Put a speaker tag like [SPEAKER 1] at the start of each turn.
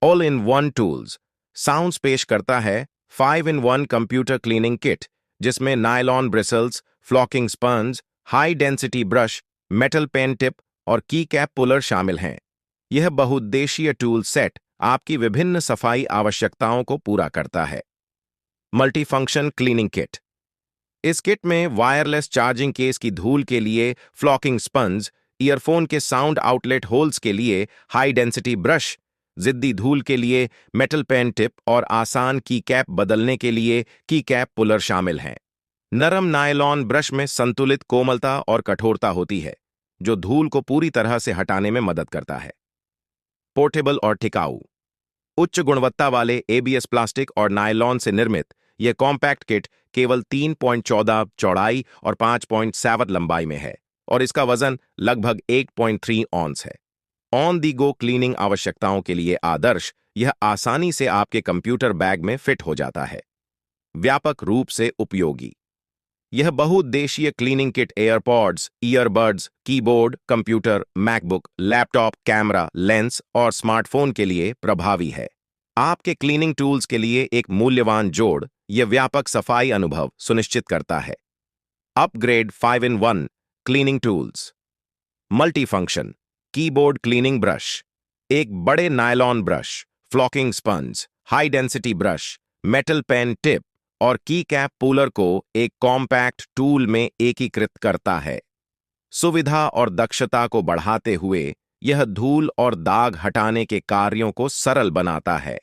[SPEAKER 1] All in one tools sounds पेश करता है 5-in-1 कंप्यूटर क्लीनिंग किट, जिसमें nylon bristles, flocking sponge, high density brush, metal pen tip और key cap puller शामिल हैं। यह बहुउद्देशीय टूल सेट आपकी विभिन्न सफाई आवश्यकताओं को पूरा करता है। Multifunction cleaning kit. इस किट में वायरलेस चार्जिंग केस की धूल के लिए फ्लॉकिंग स्पंज, ईयरफोन के साउंड आउटलेट होल्स के लिए हाई डेंसिटी ब्रश, जिद्दी धूल के लिए मेटल पेन टिप और आसान की कैप बदलने के लिए की कैप पुलर शामिल हैं। नरम नायलॉन ब्रश में संतुलित कोमलता और कठोरता होती है, जो धूल को पूरी तरह से हटाने में मदद करता है। पोर्टेबल और टिकाऊ। उच्च गुणवत्ता वाले एबीएस प्लास्टिक और नायलॉन से निर्मित यह कॉम्पैक्ट किट केवल 3.14 चौड़ाई और 5.7 लंबाई में है और इसका वजन लगभग 1.3 औंस है। ऑन दी गो क्लीनिंग आवश्यकताओं के लिए आदर्श, यह आसानी से आपके कंप्यूटर बैग में फिट हो जाता है। व्यापक रूप से उपयोगी। यह बहुउद्देशीय cleaning kit AirPods, earbuds, keyboard, computer, MacBook, laptop, camera, lens और स्मार्टफोन के लिए प्रभावी है। आपके क्लीनिंग टूल्स के लिए एक मूल्यवान जोड़, यह व्यापक सफाई अनुभव सुनिश्चित करता है। Upgrade 5-in-1 cleaning tools. Multifunction keyboard cleaning brush, एक बड़े nylon brush, flocking sponge, high density brush, metal pen tip और की कैप पुलर को एक कॉम्पैक्ट टूल में एकीकृत करता है। सुविधा और दक्षता को बढ़ाते हुए यह धूल और दाग हटाने के कार्यों को सरल बनाता है।